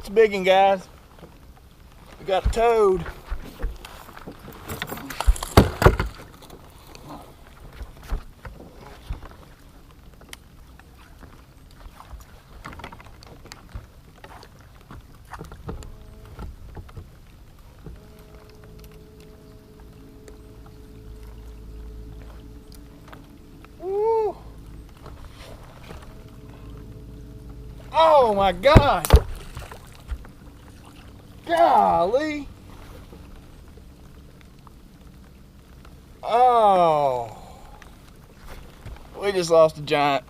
It's a big one, guys. We got a toad. Woo. Oh my gosh. Golly. Oh. We just lost a giant.